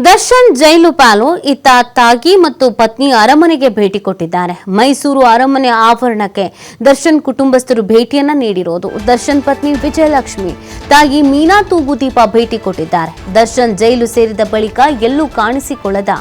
ದರ್ಶನ್ ಜೈಲು ಪಾಲು. ಇತ್ತ ತಾಗಿ ಮತ್ತು ಪತ್ನಿ ಅರಮನೆಗೆ ಭೇಟಿ ಕೊಟ್ಟಿದ್ದಾರೆ. ಮೈಸೂರು ಅರಮನೆ ಆವರಣಕ್ಕೆ ದರ್ಶನ್ ಕುಟುಂಬಸ್ಥರು ಭೇಟಿಯನ್ನ ನೀಡಿರೋದು. ದರ್ಶನ್ ಪತ್ನಿ ವಿಜಯಲಕ್ಷ್ಮಿ, ತಾಗಿ ಮೀನಾ ತೂಗುದೀಪ ಭೇಟಿ ಕೊಟ್ಟಿದ್ದಾರೆ. ದರ್ಶನ್ ಜೈಲು ಸೇರಿದ ಬಳಿಕ ಎಲ್ಲೂ ಕಾಣಿಸಿಕೊಳ್ಳದ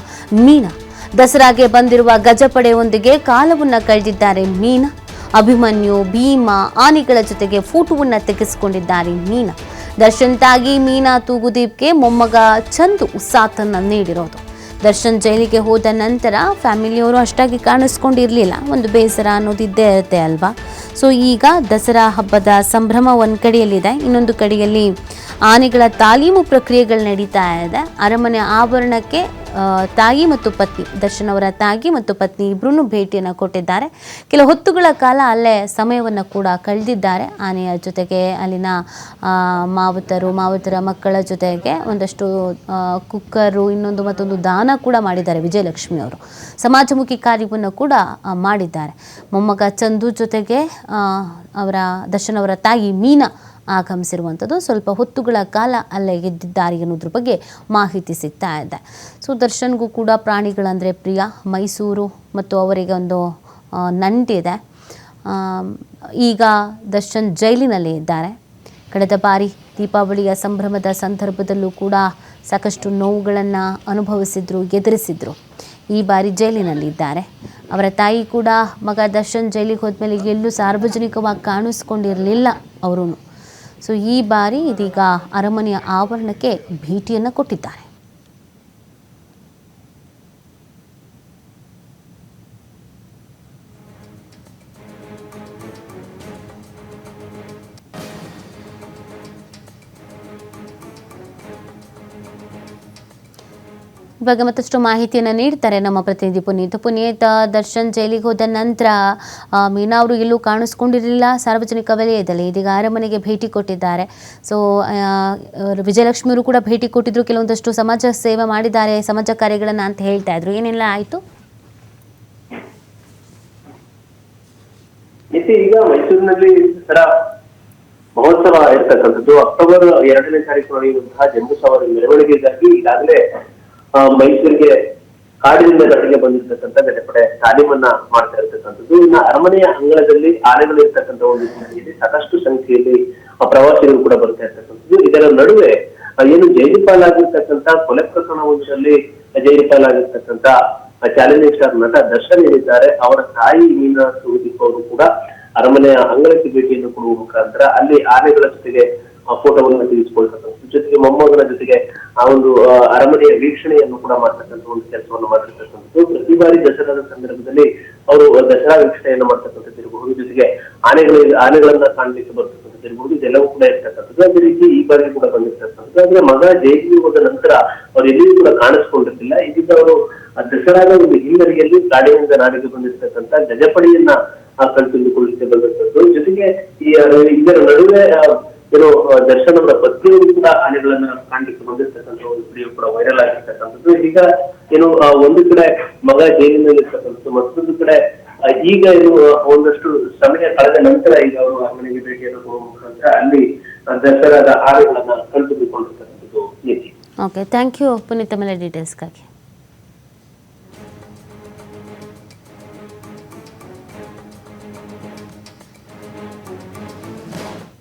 ಮೀನಾ ದಸರಾಗೆ ಬಂದಿರುವ ಗಜಪಡೆಯೊಂದಿಗೆ ಕಾಲವನ್ನ ಕಳೆದಿದ್ದಾರೆ ಮೀನಾ. ಅಭಿಮನ್ಯು, ಭೀಮಾ, ಆನೆಗಳ ಜೊತೆಗೆ ಫೋಟೋವನ್ನ ತೆಗೆಸಿಕೊಂಡಿದ್ದಾರೆ ಮೀನಾ. ದರ್ಶನ್ ತಾಗಿ ಮೀನಾ ತೂಗುದೀಪ್ಗೆ ಮೊಮ್ಮಗ ಚಂದು ಸಾಥನ್ನ ನೀಡಿರೋದು. ದರ್ಶನ್ ಜೈಲಿಗೆ ಹೋದ ನಂತರ ಫ್ಯಾಮಿಲಿಯವರು ಅಷ್ಟಾಗಿ ಕಾಣಿಸ್ಕೊಂಡಿರಲಿಲ್ಲ. ಒಂದು ಬೇಸರ ಅನ್ನೋದಿದ್ದೇ ಇರುತ್ತೆ ಅಲ್ವಾ. ಸೊ ಈಗ ದಸರಾ ಹಬ್ಬದ ಸಂಭ್ರಮ ಒಂದು ಕಡೆಯಲ್ಲಿದೆ, ಇನ್ನೊಂದು ಕಡೆಯಲ್ಲಿ ಆನೆಗಳ ತಾಲೀಮು ಪ್ರಕ್ರಿಯೆಗಳು ನಡೀತಾ ಇದೆ. ಅರಮನೆ ಆವರಣಕ್ಕೆ ತಾಯಿ ಮತ್ತು ಪತ್ನಿ, ದರ್ಶನ್ ಅವರ ತಾಯಿ ಮತ್ತು ಪತ್ನಿ ಇಬ್ಬರೂ ಭೇಟಿಯನ್ನು ಕೊಟ್ಟಿದ್ದಾರೆ. ಕೆಲ ಹೊತ್ತುಗಳ ಕಾಲ ಅಲ್ಲೇ ಸಮಯವನ್ನು ಕೂಡ ಕಳೆದಿದ್ದಾರೆ. ಆನೆಯ ಜೊತೆಗೆ ಅಲ್ಲಿನ ಮಾವುತರ ಮಕ್ಕಳ ಜೊತೆಗೆ ಒಂದಷ್ಟು ಕುಕ್ಕರು, ಇನ್ನೊಂದು ಮತ್ತೊಂದು ದಾನ ಕೂಡ ಮಾಡಿದ್ದಾರೆ ವಿಜಯಲಕ್ಷ್ಮಿ ಅವರು. ಸಮಾಜಮುಖಿ ಕಾರ್ಯವನ್ನು ಕೂಡ ಮಾಡಿದ್ದಾರೆ. ಮೊಮ್ಮಗ ಚಂದು ಜೊತೆಗೆ ದರ್ಶನ್ ಅವರ ತಾಯಿ ಮೀನಾ ಆಗಮಿಸಿರುವಂಥದ್ದು. ಸ್ವಲ್ಪ ಹೊತ್ತುಗಳ ಕಾಲ ಅಲ್ಲೇ ಗೆದ್ದಿದ್ದಾರೆ ಅನ್ನೋದ್ರ ಬಗ್ಗೆ ಮಾಹಿತಿ ಸಿಗ್ತಾ ಇದೆ. ಸೊ ದರ್ಶನ್ಗೂ ಕೂಡ ಪ್ರಾಣಿಗಳಂದರೆ ಪ್ರಿಯ. ಮೈಸೂರು ಮತ್ತು ಅವರಿಗೆ ಒಂದು ನಂಟಿದೆ. ಈಗ ದರ್ಶನ್ ಜೈಲಿನಲ್ಲಿ ಇದ್ದಾರೆ. ಕಳೆದ ಬಾರಿ ದೀಪಾವಳಿಯ ಸಂಭ್ರಮದ ಸಂದರ್ಭದಲ್ಲೂ ಕೂಡ ಸಾಕಷ್ಟು ನೋವುಗಳನ್ನು ಅನುಭವಿಸಿದ್ರು, ಎದುರಿಸಿದ್ರು. ಈ ಬಾರಿ ಜೈಲಿನಲ್ಲಿದ್ದಾರೆ. ಅವರ ತಾಯಿ ಕೂಡ ಮಗ ದರ್ಶನ್ ಜೈಲಿಗೆ ಹೋದ್ಮೇಲೆ ಎಲ್ಲೂ ಸಾರ್ವಜನಿಕವಾಗಿ ಕಾಣಿಸ್ಕೊಂಡಿರಲಿಲ್ಲ ಅವರು. ಸೊ ಈ ಬಾರಿ ಇದೀಗ ಅರಮನೆಯ ಆವರಣಕ್ಕೆ ಭೇಟಿಯನ್ನು ಕೊಟ್ಟಿದ್ದಾರೆ. ಇವಾಗ ಮತ್ತಷ್ಟು ಮಾಹಿತಿಯನ್ನು ನೀಡ್ತಾರೆ ನಮ್ಮ ಪ್ರತಿನಿಧಿ ಪುನೀತ್. ದರ್ಶನ್ ಜೈಲಿಗೆ ಹೋದ ನಂತರ ಮೀನಾ ಅವರು ಎಲ್ಲೂ ಕಾಣಿಸ್ಕೊಂಡಿರಲಿಲ್ಲ ಸಾರ್ವಜನಿಕ ವಲಯದಲ್ಲಿ. ಇದೀಗ ಅರಮನೆಗೆ ಭೇಟಿ ಕೊಟ್ಟಿದ್ದಾರೆ. ಸೊ ವಿಜಯಲಕ್ಷ್ಮಿ ಅವರು ಕೂಡ ಭೇಟಿ ಕೊಟ್ಟಿದ್ರು, ಕೆಲವೊಂದಷ್ಟು ಸಮಾಜ ಸೇವೆ ಮಾಡಿದ್ದಾರೆ, ಸಮಾಜ ಕಾರ್ಯಗಳನ್ನು ಅಂತ ಹೇಳ್ತಾ ಇದ್ರು. ಏನೆಲ್ಲ ಆಯಿತು? ಈಗ ಮೈಸೂರಿನಲ್ಲಿ ದಸರಾ ಮಹೋತ್ಸವ ಇರ್ತಕ್ಕಂಥದ್ದು ಅಕ್ಟೋಬರ್ 2ನೇ ತಾರೀಕು ನಡೆಯುವಂತಹ ಜಂಬೂ ಸವಾರಿ ಮೆರವಣಿಗೆಗಾಗಿ ಈಗಾಗಲೇ ಮೈಸೂರಿಗೆ ಕಾಡಿನಿಂದ ಗಡಿಗೆ ಬಂದಿರ್ತಕ್ಕಂಥ ಗಜಪಡೆ ತಾಲೀಮನ್ನ ಮಾಡ್ತಾ ಇರ್ತಕ್ಕಂಥದ್ದು. ಇನ್ನ ಅರಮನೆಯ ಅಂಗಳದಲ್ಲಿ ಆನೆಗಳು ಇರ್ತಕ್ಕಂಥ ಒಂದು ಹಿನ್ನೆಲೆಯಲ್ಲಿ ಸಾಕಷ್ಟು ಸಂಖ್ಯೆಯಲ್ಲಿ ಪ್ರವಾಸಿಗರು ಕೂಡ ಬರ್ತಾ ಇರ್ತಕ್ಕಂಥದ್ದು. ಇದರ ನಡುವೆ ಏನು ಜೈಲಿಪಾಲಾಗಿರ್ತಕ್ಕಂಥ ಕೊಲೆ ಪ್ರಕರಣವೊಂದರಲ್ಲಿ ಜೈಲಿಪಾಲಾಗಿರ್ತಕ್ಕಂಥ ಚಾಲೆಂಜಿಂಗ್ ಸ್ಟಾರ್ ನಟ ದರ್ಶನ್ ಏನಿದ್ದಾರೆ, ಅವರ ತಾಯಿ ಮೀನಾ ತೂಗುದೀಪ್ ಅವರು ಕೂಡ ಅರಮನೆಯ ಅಂಗಳಕ್ಕೆ ಭೇಟಿಯನ್ನು ಕೊಡುವ ಮುಖಾಂತರ ಅಲ್ಲಿ ಆನೆಗಳ ಜೊತೆಗೆ ಫೋಟೋವನ್ನು ತೆಗೆಸಿಕೊಳ್ತಕ್ಕಂಥ ಜೊತೆಗೆ ಮೊಮ್ಮಗನ ಜೊತೆಗೆ ಆ ಒಂದು ಅರಮನೆಯ ವೀಕ್ಷಣೆಯನ್ನು ಕೂಡ ಮಾಡ್ತಕ್ಕಂಥ ಒಂದು ಕೆಲಸವನ್ನು ಮಾಡಿರ್ತಕ್ಕಂಥದ್ದು. ಪ್ರತಿ ಬಾರಿ ದಸರಾದ ಸಂದರ್ಭದಲ್ಲಿ ಅವರು ದಸರಾ ವೀಕ್ಷಣೆಯನ್ನು ಮಾಡ್ತಕ್ಕಂಥದ್ದು ಇರಬಹುದು, ಜೊತೆಗೆ ಆನೆಗಳನ್ನ ಕಾಣಲಿಕ್ಕೆ ಬರ್ತಕ್ಕಂಥದ್ದು ಇರಬಹುದು, ಇದೆಲ್ಲವೂ ಕೂಡ ಇರ್ತಕ್ಕಂಥದ್ದು. ಅದೇ ರೀತಿ ಈ ಬಾರಿ ಕೂಡ ಬಂದಿರ್ತಕ್ಕಂಥದ್ದು. ಆದ್ರೆ ಮಗ ಜೈಲಿಗೆ ಹೋದ ನಂತರ ಅವ್ರು ಎಲ್ಲಿಯೂ ಕೂಡ ಕಾಣಿಸ್ಕೊಂಡಿರ್ತಿಲ್ಲ. ಇದೀಗ ಅವರು ದಸರಾದ ಒಂದು ಹಿನ್ನೆಲೆಯಲ್ಲಿ ಕಾಡಿನಿಂದ ನಾಡಿಗೆ ಬಂದಿರ್ತಕ್ಕಂಥ ಗಜಪಡೆಯನ್ನ ಕಣ್ತುಂಬಿಕೊಳ್ಳಲಿಕ್ಕೆ ಬಂದಿರ್ತಕ್ಕಂಥದ್ದು. ಜೊತೆಗೆ ಇದರ ನಡುವೆ ಏನು ದರ್ಶನ್ ಅವರ ಪತ್ನಿಯವರು ಕೂಡ ಆನೆಗಳನ್ನ ಕಾಣಲಿಕ್ಕೆ ಬಂದಿರ್ತಕ್ಕಂಥ ಒಂದು ವಿಡಿಯೋ ಕೂಡ ವೈರಲ್ ಆಗಿರ್ತಕ್ಕಂಥದ್ದು. ಈಗ ಏನು ಒಂದು ಕಡೆ ಮಗ ಜೈಲಿನಲ್ಲಿ ಇರ್ತಕ್ಕಂಥದ್ದು, ಮತ್ತೊಂದು ಕಡೆ ಈಗ ಏನು ಒಂದಷ್ಟು ಸಮಯ ಕಳೆದ ನಂತರ ಈಗ ಅವರು ಅರಮನೆಗೆ ಭೇಟಿಯನ್ನು ಕೊಡುವ ಮುಖಾಂತರ ಅಲ್ಲಿ ದಸರಾದ ಆನೆಗಳನ್ನ ಕಣ್ತುಂಬಿಕೊಂಡಿರ್ತಕ್ಕಂಥದ್ದು. ಓಕೆ, ಥ್ಯಾಂಕ್ ಯು ಪುನೀತ್, ಮೇಲೆ ಡೀಟೇಲ್ಸ್ಗಾಗಿ.